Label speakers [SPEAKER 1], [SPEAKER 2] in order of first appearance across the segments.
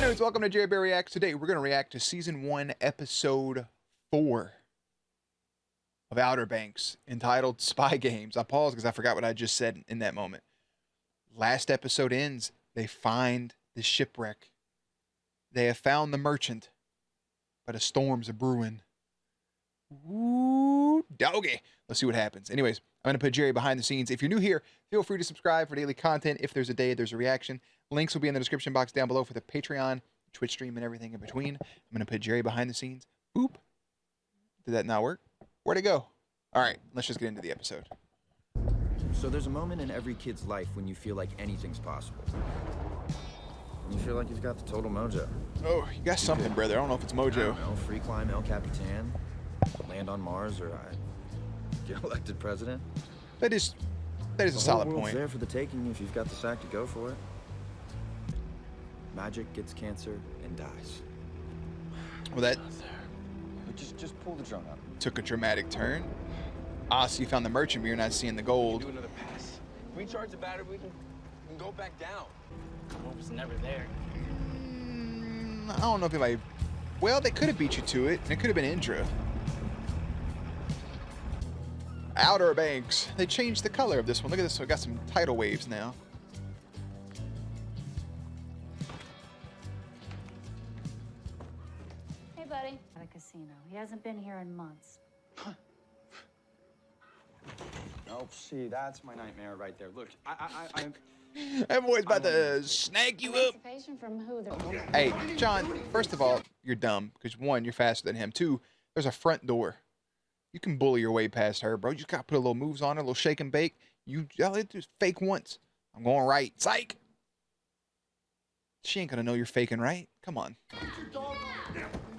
[SPEAKER 1] Nerds, welcome to Jerry Bear Reacts. Today we're going to react to Season 1, Episode 4 of Outer Banks, entitled Spy Games. I paused because I forgot what I just said in that moment. Last episode ends, they find the shipwreck. They have found the merchant, but a storm's a-brewing. Ooh, doggy. Let's see what happens. Anyways, I'm going to put Jerry behind the scenes. If you're new here, feel free to subscribe for daily content. If there's a day, there's a reaction. Links will be in the description box down below for the Patreon, Twitch stream, and everything in between. I'm going to put Jerry behind the scenes. Boop. Did that not work? Where'd it go? All right, let's just get into the episode.
[SPEAKER 2] So there's a moment in every kid's life when you feel like anything's possible. You feel like you've got the total mojo.
[SPEAKER 1] Oh, you got something, brother. I don't know if it's mojo.
[SPEAKER 2] I don't know, free climb El Capitan, land on Mars, or get elected president.
[SPEAKER 1] That is a solid
[SPEAKER 2] The whole world's
[SPEAKER 1] point.
[SPEAKER 2] there for the taking if you've got the sack to go for it. Magic gets cancer and dies.
[SPEAKER 1] Well, that
[SPEAKER 2] Just pull the drone up.
[SPEAKER 1] took a dramatic turn. Ah, so you found the merchant, but you're not seeing the gold.
[SPEAKER 3] Do another pass. If we charge the battery, we can go back down. What was never there?
[SPEAKER 1] I don't know if anybody... Well, they could have beat you to it, and it could have been Indra. Outer Banks. They changed the color of this one. Look at this. We got some tidal waves now.
[SPEAKER 4] Hey, buddy. At a casino. He hasn't been here in months.
[SPEAKER 5] Oh, see, that's my nightmare right there. Look, I'm...
[SPEAKER 1] That boy's about to snag you up.
[SPEAKER 4] Emancipation from who?
[SPEAKER 1] Hey, John, first of all, you're dumb. Because one, you're faster than him. Two, there's a front door. You can bully your way past her, bro. You just got to put a little moves on her, a little shake and bake. All you do is fake once. I'm going right. Psych. She ain't going to know you're faking right. Come on.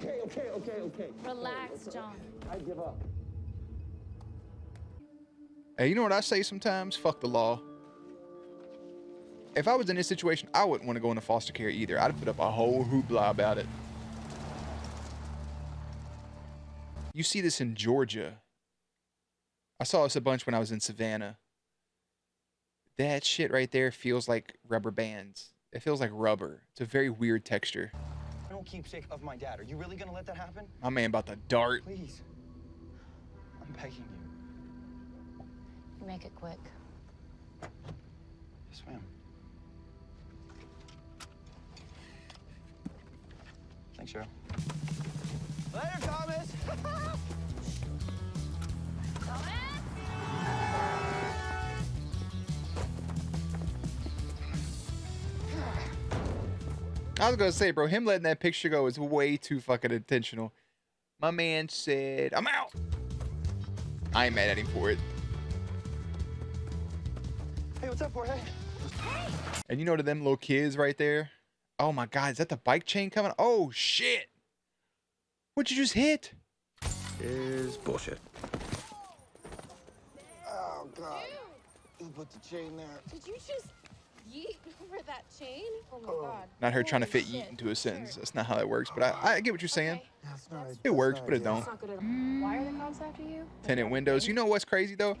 [SPEAKER 5] Okay.
[SPEAKER 4] Relax, John.
[SPEAKER 5] I give up.
[SPEAKER 1] Hey, you know what I say sometimes? Fuck the law. If I was in this situation, I wouldn't want to go into foster care either. I'd put up a whole hoopla about it. You see this in Georgia. I saw this a bunch when I was in Savannah. That shit right there feels like rubber bands. It feels like rubber. It's a very weird texture.
[SPEAKER 5] No keepsake of my dad. Are you really gonna let that happen?
[SPEAKER 1] My man about to dart.
[SPEAKER 5] Please. I'm begging you.
[SPEAKER 4] You make it quick.
[SPEAKER 5] Yes, ma'am. Thanks, Cheryl. Later, Thomas!
[SPEAKER 1] I was gonna say, bro, him letting that picture go is way too fucking intentional. My man said, I'm out. I ain't mad at him for it.
[SPEAKER 5] Hey, what's up, Jorge?
[SPEAKER 1] And you know, to them little kids right there. Oh my God, is that the bike chain coming? Oh shit. What'd you just hit?
[SPEAKER 2] Is bullshit.
[SPEAKER 5] Oh, God. Who put the chain there?
[SPEAKER 6] Did you just yeet over that chain? Oh my god.
[SPEAKER 1] Not her trying to fit
[SPEAKER 6] Holy
[SPEAKER 1] yeet
[SPEAKER 6] shit.
[SPEAKER 1] into a sentence.
[SPEAKER 6] Sure.
[SPEAKER 1] That's not how that works, but I get what you're saying.
[SPEAKER 6] Okay.
[SPEAKER 5] That's not
[SPEAKER 1] It works, but it
[SPEAKER 6] That's
[SPEAKER 1] don't.
[SPEAKER 6] not good at all. Why are the cops after you?
[SPEAKER 1] Tinted windows. You know what's crazy though?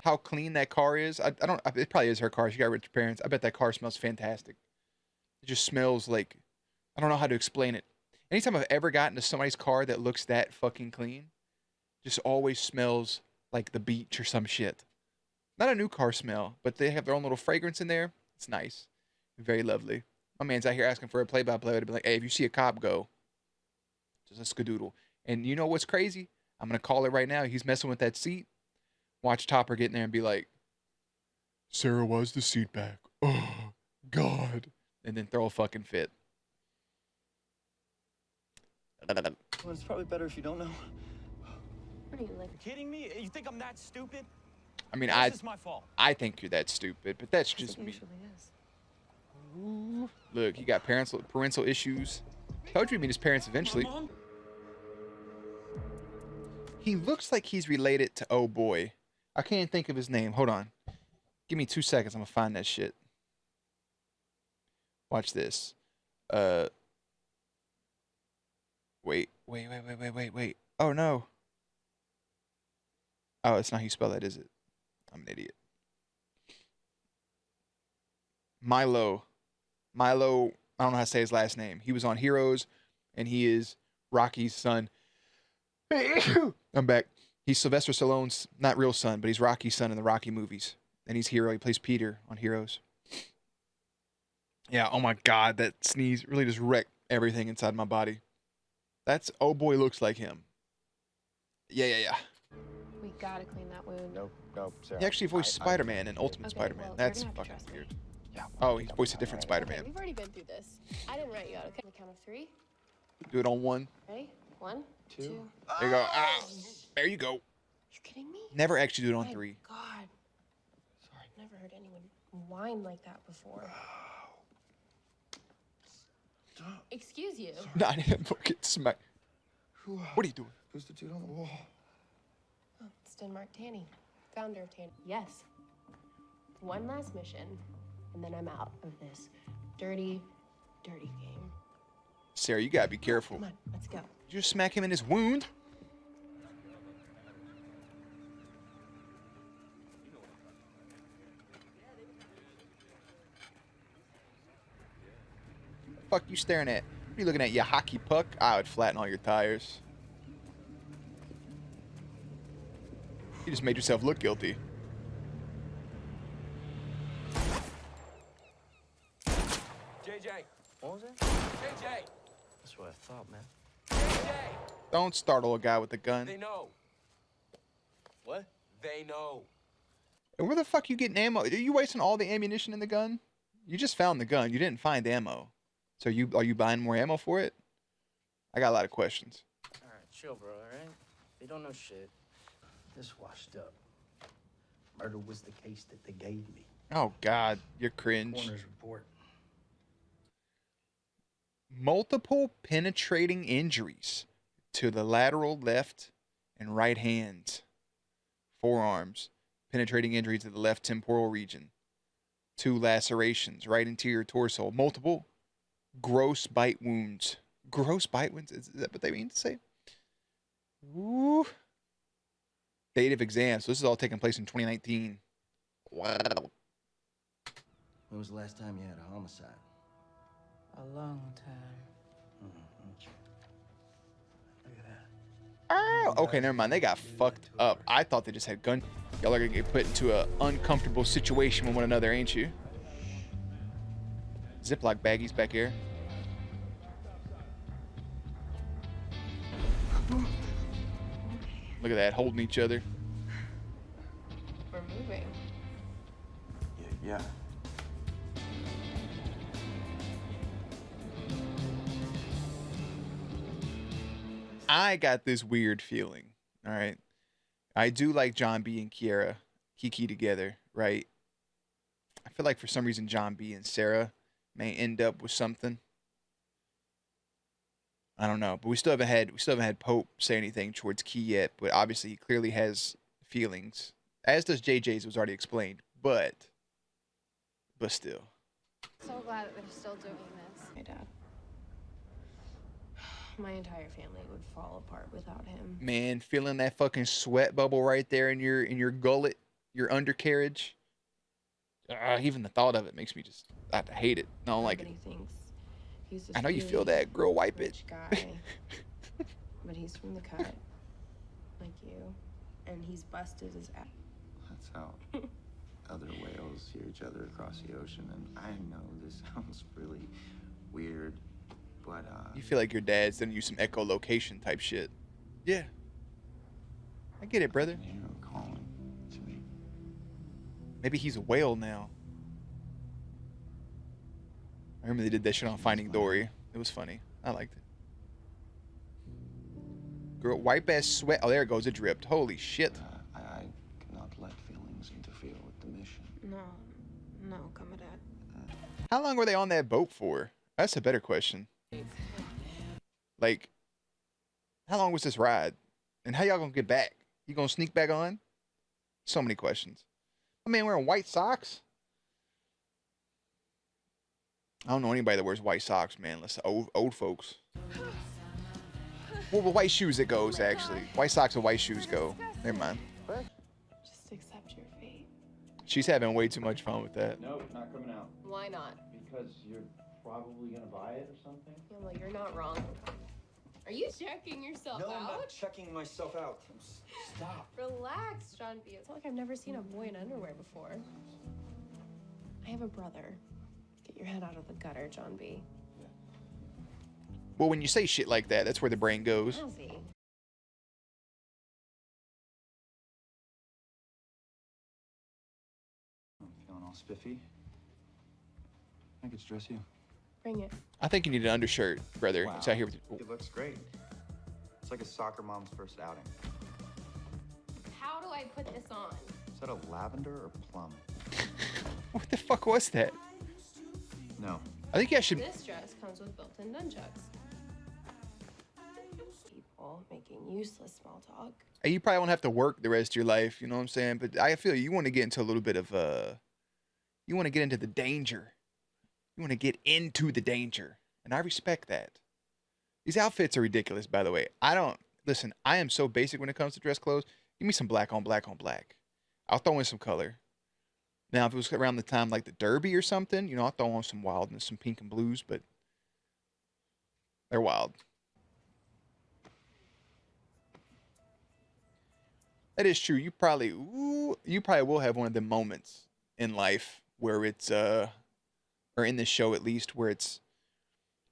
[SPEAKER 1] How clean that car is. I don't. It probably is her car. She got rich parents. I bet that car smells fantastic. It just smells like, I don't know how to explain it. Anytime I've ever gotten to somebody's car that looks that fucking clean, just always smells like the beach or some shit. Not a new car smell, but they have their own little fragrance in there. It's nice. Very lovely. My man's out here asking for a play-by-play to be like, hey, if you see a cop, go. Just a skadoodle. And you know what's crazy? I'm going to call it right now. He's messing with that seat. Watch Topper get in there and be like, Sarah, why's the seat back? Oh, God. And then throw a fucking fit.
[SPEAKER 5] Well, it's probably better if you don't know.
[SPEAKER 4] What are you like?
[SPEAKER 3] Kidding me? You think I'm that stupid?
[SPEAKER 1] I mean,
[SPEAKER 3] This is my fault.
[SPEAKER 1] I think you're that stupid, but that's just
[SPEAKER 4] It
[SPEAKER 1] me.
[SPEAKER 4] usually is.
[SPEAKER 1] Ooh. Look, he got parental issues. Told you he'd meet his parents eventually. He looks like he's related to oh boy. I can't think of his name. Hold on. Give me 2 seconds. I'm gonna find that shit. Watch this. Wait. Oh no. Oh, it's not how you spell that, is it? I'm an idiot. Milo I don't know how to say his last name. He was on Heroes, and he is Rocky's son. I'm back. He's Sylvester Stallone's not real son, but he's Rocky's son in the Rocky movies. And he's Hero. He plays Peter on Heroes. Yeah, oh my God, that sneeze really just wrecked everything inside my body. That's, oh boy, looks like him. Yeah.
[SPEAKER 6] We gotta clean that wound.
[SPEAKER 5] Nope, Sarah.
[SPEAKER 1] He actually voiced Spider-Man in Ultimate
[SPEAKER 6] Okay,
[SPEAKER 1] Spider-Man.
[SPEAKER 6] well, you're
[SPEAKER 1] That's
[SPEAKER 6] gonna have to
[SPEAKER 1] fucking
[SPEAKER 6] trust me.
[SPEAKER 1] weird.
[SPEAKER 5] Yeah.
[SPEAKER 1] Oh, he voiced a different
[SPEAKER 6] Okay,
[SPEAKER 1] Spider-Man.
[SPEAKER 6] we've already been through this. I didn't write you out, okay? On the count of 3.
[SPEAKER 1] Do it on one.
[SPEAKER 6] Ready? 1, 2.
[SPEAKER 1] There you go. Ah, there you go.
[SPEAKER 6] You kidding me?
[SPEAKER 1] Never actually do it on
[SPEAKER 6] My
[SPEAKER 1] 3.
[SPEAKER 6] God. Sorry. Never heard anyone whine like that before. Excuse you.
[SPEAKER 1] Not him. Fucking smack. What are you doing?
[SPEAKER 5] Who's the dude on the wall?
[SPEAKER 6] Oh, it's Denmark Tanny, founder of Tanny. Yes. One last mission, and then I'm out of this dirty, dirty game.
[SPEAKER 1] Sarah, you gotta be careful.
[SPEAKER 6] Come on, let's go.
[SPEAKER 1] Did you just smack him in his wound? Fuck you staring at? What are you looking at, you hockey puck? I would flatten all your tires. You just made yourself look guilty.
[SPEAKER 3] JJ.
[SPEAKER 2] What was it?
[SPEAKER 3] JJ.
[SPEAKER 2] That's what I thought, man.
[SPEAKER 3] JJ.
[SPEAKER 1] Don't startle a guy with a gun.
[SPEAKER 3] They know.
[SPEAKER 2] What?
[SPEAKER 3] They know.
[SPEAKER 1] And where the fuck you getting ammo? Are you wasting all the ammunition in the gun? You just found the gun. You didn't find ammo. So are you buying more ammo for it? I got a lot of questions.
[SPEAKER 7] All right, chill, bro, all right? They don't know shit.
[SPEAKER 8] This washed up. Murder was the case that they gave me.
[SPEAKER 1] Oh God, you're cringe.
[SPEAKER 8] Coroner's report.
[SPEAKER 1] Multiple penetrating injuries to the lateral left and right hands, forearms, penetrating injuries to the left temporal region, 2 lacerations, right interior torso, multiple gross bite wounds. Gross bite wounds? Is that what they mean to say? Woo. Date of exam. So this is all taking place in 2019. Wow.
[SPEAKER 8] When was the last time you had a homicide?
[SPEAKER 7] A long time.
[SPEAKER 8] Look at that.
[SPEAKER 1] Oh, okay, never mind. They got fucked up. I thought they just had gun. Y'all are gonna get put into a uncomfortable situation with one another, ain't you? Ziploc baggies back here. Look at that, holding each other.
[SPEAKER 6] We're moving.
[SPEAKER 5] Yeah.
[SPEAKER 1] I got this weird feeling. All right. I do like John B and Kiki together, right? I feel like for some reason John B and Sarah may end up with something. I don't know, but we still haven't had Pope say anything towards Key yet, but obviously he clearly has feelings. As does JJ's, was already explained, but still.
[SPEAKER 6] So glad that they're still doing this. My dad. My entire family would fall apart without him.
[SPEAKER 1] Man, feeling that fucking sweat bubble right there in your gullet, your undercarriage. Even the thought of it makes me just I hate it. I don't like it.
[SPEAKER 6] Everybody thinks he's this
[SPEAKER 1] I know you feel
[SPEAKER 6] really
[SPEAKER 1] that, girl. Wipe it.
[SPEAKER 6] rich guy, but he's from the cut, like you, and he's busted his ass.
[SPEAKER 2] That's how other whales hear each other across the ocean. And I know this sounds really weird, but
[SPEAKER 1] You feel like your dad's done you some echolocation type shit. Yeah. I get it, brother.
[SPEAKER 2] I can hear him calling to me.
[SPEAKER 1] Maybe he's a whale now. I remember they did that shit on Finding Dory. It was funny. I liked it. Girl, wipe ass sweat. Oh, there it goes. It dripped. Holy shit.
[SPEAKER 2] I cannot let feelings interfere with the mission.
[SPEAKER 6] No, come at Dad.
[SPEAKER 1] How long were they on that boat for? That's a better question. Like, how long was this ride? And how y'all gonna get back? You gonna sneak back on? So many questions. My man wearing white socks? I don't know anybody that wears white socks, man. Unless old folks. Well, with white shoes it goes, actually. White socks and white shoes go. Never mind.
[SPEAKER 6] Just accept your fate.
[SPEAKER 1] She's having way too much fun with that.
[SPEAKER 5] Nope, not coming out.
[SPEAKER 6] Why not?
[SPEAKER 5] Because you're
[SPEAKER 8] probably gonna buy it or something?
[SPEAKER 6] Yeah, well, you're not wrong. Are you checking yourself
[SPEAKER 5] No,
[SPEAKER 6] out?
[SPEAKER 5] I'm not checking myself out. Stop.
[SPEAKER 6] Relax, John B. It's not like I've never seen a boy in underwear before. I have a brother. Get your head out of the gutter, John B.
[SPEAKER 1] Well, when you say shit like that, that's where the brain goes.
[SPEAKER 6] Ozzy.
[SPEAKER 2] I'm feeling all spiffy. I could dress you.
[SPEAKER 6] Bring it.
[SPEAKER 1] I think you need an undershirt, brother.
[SPEAKER 2] Wow.
[SPEAKER 1] It's out here with
[SPEAKER 2] It looks great. It's like a soccer mom's first outing.
[SPEAKER 6] How do I put this on?
[SPEAKER 2] Is that a lavender or plum?
[SPEAKER 1] What the fuck was that?
[SPEAKER 2] No.
[SPEAKER 1] I think I should.
[SPEAKER 6] This dress comes with built-in nunchucks. People making useless small talk.
[SPEAKER 1] You probably won't have to work the rest of your life, you know what I'm saying? But I feel you want to get into a little bit of you want to get into the danger. You want to get into the danger, and I respect that. These outfits are ridiculous, by the way. Listen, I am so basic when it comes to dress clothes. Give me some black on black on black. I'll throw in some color. Now, if it was around the time like the Derby or something, I'll throw on some wildness, some pink and blues, but they're wild. That is true. You probably will have one of the moments in life where it's or in this show at least, where it's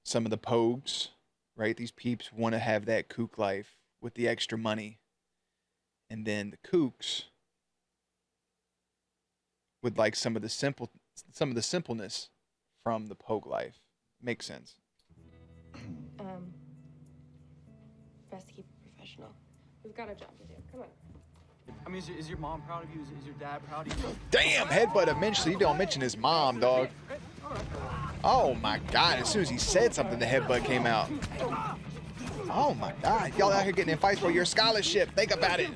[SPEAKER 1] some of the pogues, right? These peeps want to have that kook life with the extra money. And then the kooks would like some of the simpleness from the pogue life. Makes sense.
[SPEAKER 6] Best to keep it professional. We've got a job to do. Come on.
[SPEAKER 3] I mean, is your mom proud of you? Is your dad proud of you?
[SPEAKER 1] Damn, headbutt eventually. You don't mention his mom, dog. Oh my God, as soon as he said something, the headbutt came out. Oh my God, y'all out here getting in fights for your scholarship. Think about it.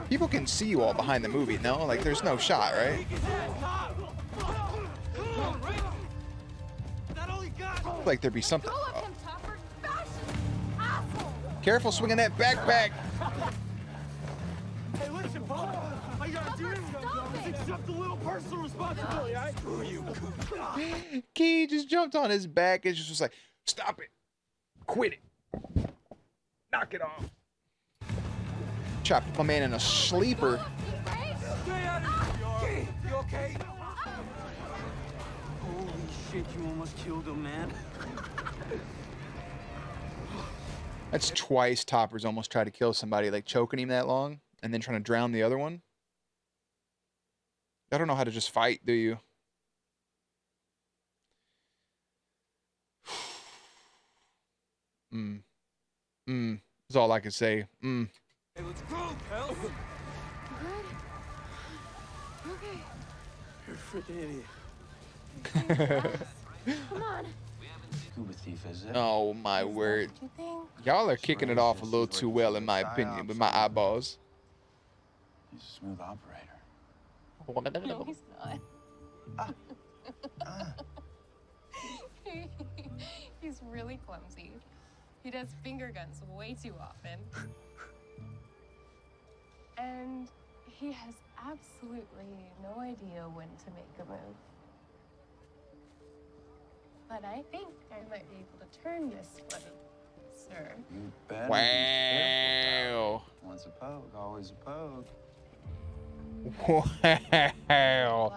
[SPEAKER 1] People can see you all behind the movie, no? Like, there's no shot, right? Like there'd be something. Oh. Careful swinging that backpack.
[SPEAKER 3] Hey, listen, Bob. All you gotta do is accept a little personal responsibility, all right? Screw you.
[SPEAKER 1] Key just jumped on his back and just was like, stop it. Quit it. Knock it off. Try to put my man in a sleeper.
[SPEAKER 3] Stay out of here, you okay? Holy shit, you almost killed him, man.
[SPEAKER 1] That's twice Topper's almost tried to kill somebody, like choking him that long and then trying to drown the other one. I don't know how to just fight, do you? That's all I could say.
[SPEAKER 3] Hey, let's go, pal.
[SPEAKER 6] Okay.
[SPEAKER 3] You're a freaking idiot.
[SPEAKER 6] Come on.
[SPEAKER 2] Scuba thief, is it?
[SPEAKER 1] Oh my word.
[SPEAKER 6] You think?
[SPEAKER 1] Y'all are kicking it off a little too well, in my opinion, with my eyeballs.
[SPEAKER 2] He's a smooth operator.
[SPEAKER 6] No, he's not. He's really clumsy. He does finger guns way too often. And he has absolutely no idea when to make a move. But I think I might be able to turn this one, sir.
[SPEAKER 2] You better
[SPEAKER 1] Wow.
[SPEAKER 2] be careful, pal. Once a pogue, always a pogue.
[SPEAKER 1] Wow.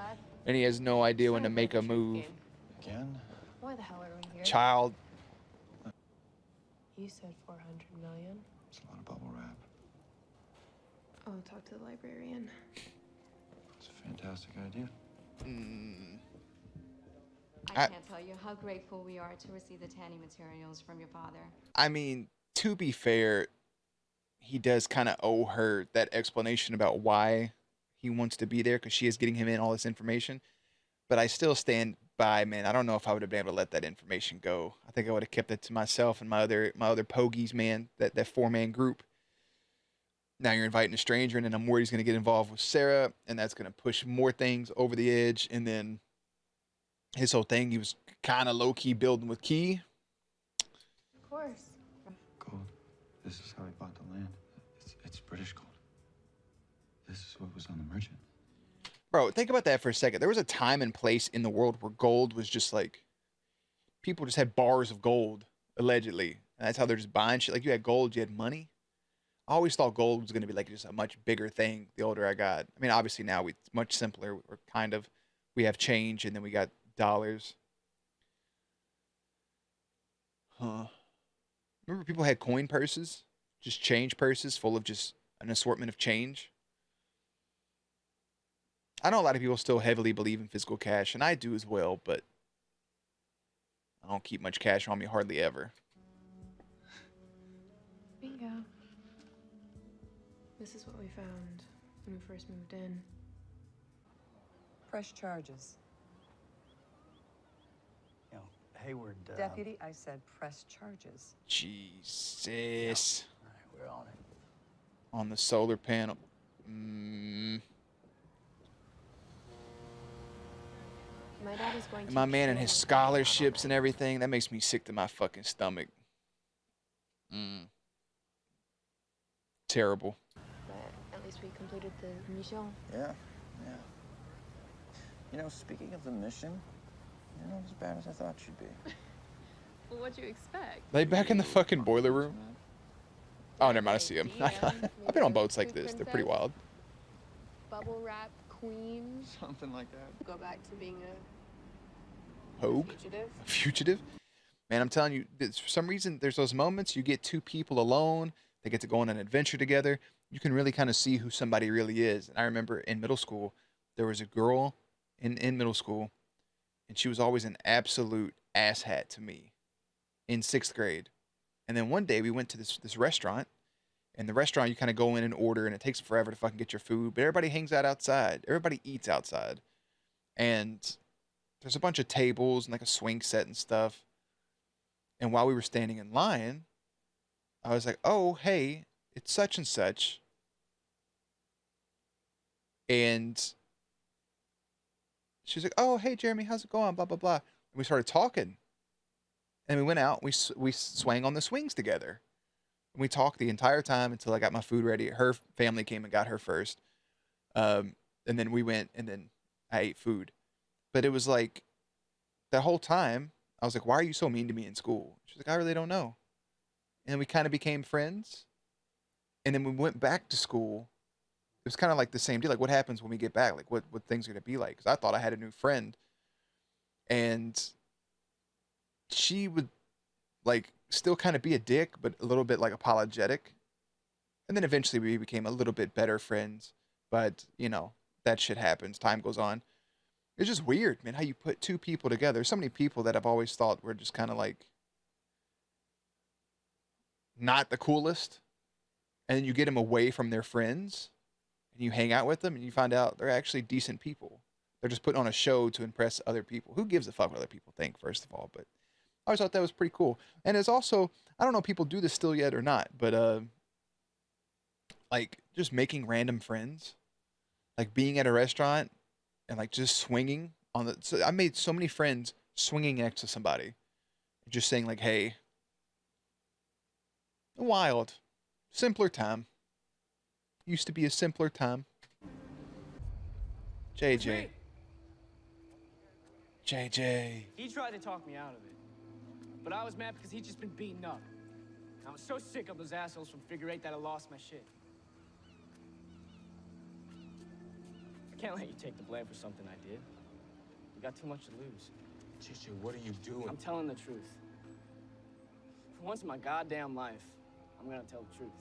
[SPEAKER 1] And he has no idea when to make a move.
[SPEAKER 2] Again?
[SPEAKER 6] Why the hell are we here?
[SPEAKER 1] Child.
[SPEAKER 6] You said 400 million.
[SPEAKER 2] It's a lot of bubble wrap.
[SPEAKER 6] I'll talk to the librarian.
[SPEAKER 2] It's a fantastic idea.
[SPEAKER 9] I can't tell you how grateful we are to receive the tanning materials from your father.
[SPEAKER 1] I mean, to be fair, he does kind of owe her that explanation about why he wants to be there, because she is getting him in all this information. But I still stand by, man. I don't know if I would have been able to let that information go. I think I would have kept it to myself and my other pogies, man. That four-man group. Now you're inviting a stranger, and then I'm worried he's going to get involved with Sarah, and that's going to push more things over the edge. And then his whole thing, he was kind of low-key building with Key.
[SPEAKER 6] Of course.
[SPEAKER 2] Gold. This is how he bought the land. It's British gold. This is what was on the merchant.
[SPEAKER 1] Bro, think about that for a second. There was a time and place in the world where gold was just like, people just had bars of gold, allegedly. And that's how they're just buying shit. Like, you had gold, you had money. I always thought gold was going to be like just a much bigger thing the older I got. I mean, obviously now it's much simpler. We're kind of, we have change and then we got dollars. Huh. Remember people had coin purses? Just change purses full of just an assortment of change? I know a lot of people still heavily believe in physical cash, and I do as well, but I don't keep much cash on me hardly ever.
[SPEAKER 6] Bingo. This is what we found when we first moved in.
[SPEAKER 10] Fresh charges.
[SPEAKER 8] You know, Hayward.
[SPEAKER 10] Deputy, I said press charges.
[SPEAKER 1] Jesus.
[SPEAKER 8] All right, we're on it.
[SPEAKER 1] On the solar panel.
[SPEAKER 6] My dad is going to.
[SPEAKER 1] My man and his
[SPEAKER 6] kill
[SPEAKER 1] scholarships and everything, that makes me sick to my fucking stomach. Terrible.
[SPEAKER 6] But at least we completed the mission.
[SPEAKER 2] Yeah, yeah. You know, speaking of the mission, you're not as bad as I thought you'd be.
[SPEAKER 6] Well, what'd you expect?
[SPEAKER 1] They back in the fucking boiler room? Oh, never mind, I see him. I've been on boats like this. They're pretty wild.
[SPEAKER 6] Bubble wrap queen.
[SPEAKER 2] Something like that.
[SPEAKER 6] Go back to being a
[SPEAKER 1] Hogue?
[SPEAKER 6] fugitive.
[SPEAKER 1] A fugitive? Man, I'm telling you, for some reason, there's those moments you get two people alone. They get to go on an adventure together. You can really kind of see who somebody really is. And I remember in middle school, there was a girl in middle school, and she was always an absolute asshat to me in 6th grade. And then one day we went to this restaurant, and the restaurant you kind of go in and order, and it takes forever to fucking get your food, but everybody hangs out outside. Everybody eats outside. And there's a bunch of tables and like a swing set and stuff. And while we were standing in line, I was like, oh, hey, it's such and such. And she was like, oh, hey, Jeremy, how's it going? Blah, blah, blah. And we started talking. And we went out. We swang on the swings together. And we talked the entire time until I got my food ready. Her family came and got her first. And then we went, and then I ate food. But it was like, the whole time, I was like, why are you so mean to me in school? She's like, I really don't know. And we kind of became friends. And then we went back to school. It was kind of like the same deal. Like, what happens when we get back? Like, what things are going to be like? Because I thought I had a new friend. And she would, like, still kind of be a dick, but a little bit, like, apologetic. And then eventually we became a little bit better friends. But, you know, that shit happens. Time goes on. It's just weird, man, how you put two people together. There's so many people that I've always thought were just kind of, like, not the coolest. And then you get them away from their friends. And you hang out with them, and you find out they're actually decent people. They're just putting on a show to impress other people. Who gives a fuck what other people think, first of all? But I always thought that was pretty cool. And it's also, I don't know if people do this still yet or not, but like, just making random friends. Like, being at a restaurant and, like, just swinging on the... So I made so many friends swinging next to somebody. Just saying, like, hey. Wild. Simpler time. Used to be a simpler time. JJ. JJ.
[SPEAKER 3] He tried to talk me out of it. But I was mad because he'd just been beaten up. I was so sick of those assholes from Figure 8 that I lost my shit. I can't let you take the blame for something I did. You got too much to lose.
[SPEAKER 11] JJ, what are you doing?
[SPEAKER 3] I'm telling the truth. For once in my goddamn life, I'm gonna tell the truth.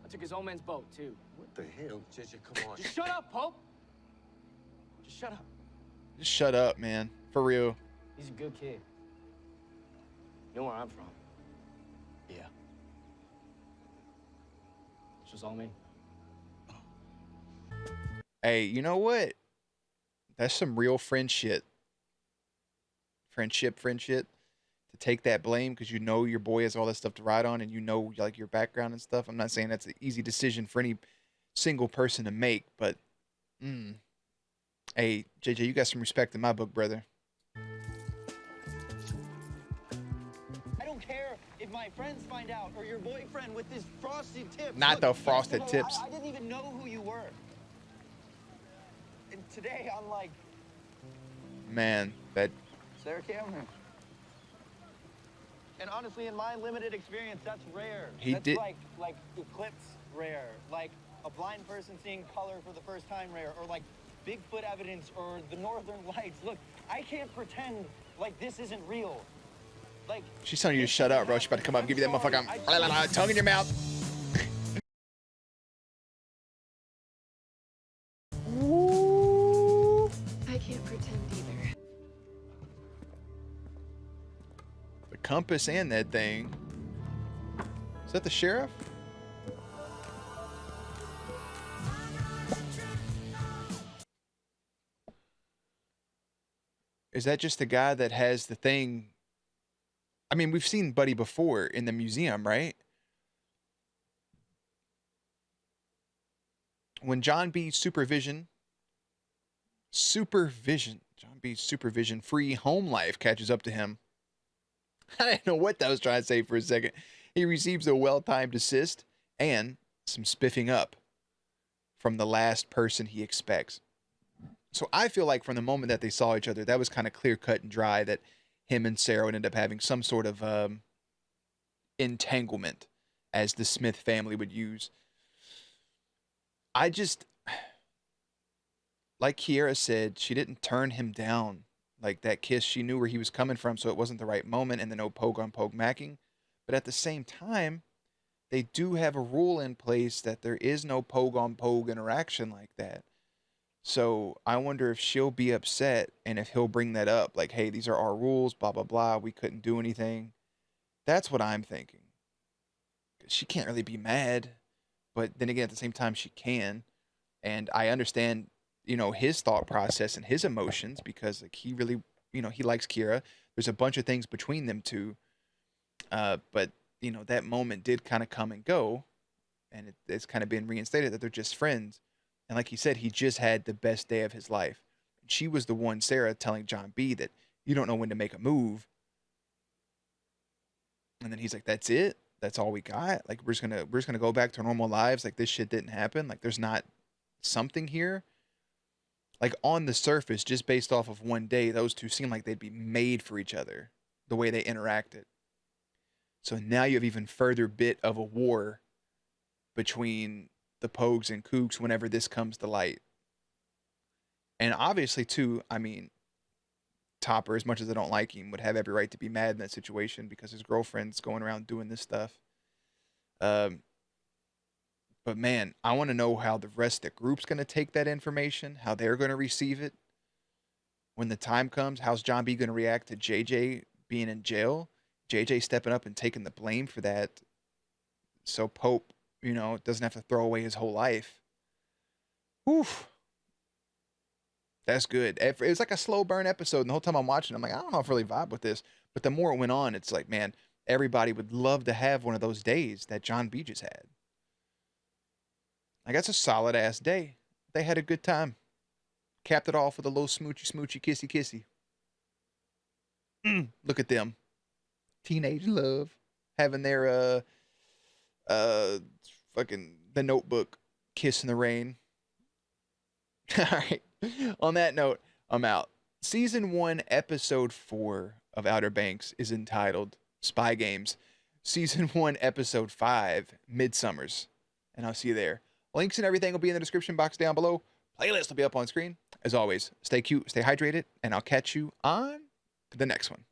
[SPEAKER 3] I took his old man's boat, too.
[SPEAKER 11] What the hell? JJ, come on.
[SPEAKER 3] Just shut up, Pope! Just shut up.
[SPEAKER 1] Just shut up, man. For real.
[SPEAKER 3] He's a good kid. You know where I'm from?
[SPEAKER 11] Yeah.
[SPEAKER 3] It's just all me.
[SPEAKER 1] Hey, you know what? That's some real friend shit. Friend shit. To take that blame because you know your boy has all that stuff to ride on and you know, like, your background and stuff. I'm not saying that's an easy decision for any single person to make, but hey, JJ, you got some respect in my book, brother.
[SPEAKER 5] I don't care if my friends find out or your boyfriend with this frosted tip.
[SPEAKER 1] Not
[SPEAKER 5] Look,
[SPEAKER 1] the
[SPEAKER 5] first of
[SPEAKER 1] frosted
[SPEAKER 5] all,
[SPEAKER 1] tips.
[SPEAKER 5] I didn't even know who you were. today on, like,
[SPEAKER 1] Man, that
[SPEAKER 5] Sarah Cameron. And honestly, in my limited experience, that's rare. That's like eclipse rare. Like a blind person seeing color for the first time rare. Or like Bigfoot evidence or the Northern Lights. Look, I can't pretend like this isn't real. Like
[SPEAKER 1] she's telling you to shut up, bro. She's about to come up and give you that motherfucking tongue in your mouth.
[SPEAKER 6] I can't pretend either.
[SPEAKER 1] The compass and that thing. Is that the sheriff? Is that just the guy that has the thing? I mean, we've seen Buddy before in the museum, right? When John B's supervision free home life catches up to him. I didn't know what that was trying to say for a second. He receives a well-timed assist and some spiffing up from the last person he expects. So I feel like from the moment that they saw each other, that was kind of clear cut and dry that him and Sarah would end up having some sort of entanglement, as the Smith family would use. I just, like Kiera said, she didn't turn him down. Like that kiss, she knew where he was coming from, so it wasn't the right moment, and the no poke on poke macking. But at the same time, they do have a rule in place that there is no poke on poke interaction like that. So I wonder if she'll be upset and if he'll bring that up. Like, hey, these are our rules, blah, blah, blah. We couldn't do anything. That's what I'm thinking. She can't really be mad. But then again, at the same time, she can. And I understand, his thought process and his emotions because like he really, he likes Kira. There's a bunch of things between them two. But, that moment did kind of come and go. And it's kind of been reinstated that they're just friends. And like he said, he just had the best day of his life. She was the one, Sarah, telling John B that you don't know when to make a move. And then he's like, that's it. That's all we got. Like, we're just gonna go back to normal lives. Like, this shit didn't happen. Like, there's not something here. Like, on the surface, just based off of one day, those two seem like they'd be made for each other, the way they interacted. So now you have even further bit of a war between the Pogues and Kooks whenever this comes to light. And obviously, too, I mean, Topper, as much as I don't like him, would have every right to be mad in that situation because his girlfriend's going around doing this stuff. But man, I want to know how the rest of the group's going to take that information, how they're going to receive it. When the time comes, how's John B going to react to JJ being in jail? JJ stepping up and taking the blame for that. So Pope, doesn't have to throw away his whole life. Oof. That's good. It was like a slow burn episode. And the whole time I'm watching, I'm like, I don't know if I really vibe with this. But the more it went on, it's like, man, everybody would love to have one of those days that John B just had. Like, that's a solid ass day. They had a good time. Capped it off with a little smoochy, kissy. Look at them. Teenage love. Having their, fucking The Notebook, kiss in the rain. All right. On that note, I'm out. Season 1, Episode 4 of Outer Banks is entitled Spy Games. Season 1, Episode 5, Midsummers. And I'll see you there. Links and everything will be in the description box down below. Playlist will be up on screen. As always, stay cute, stay hydrated, and I'll catch you on the next one.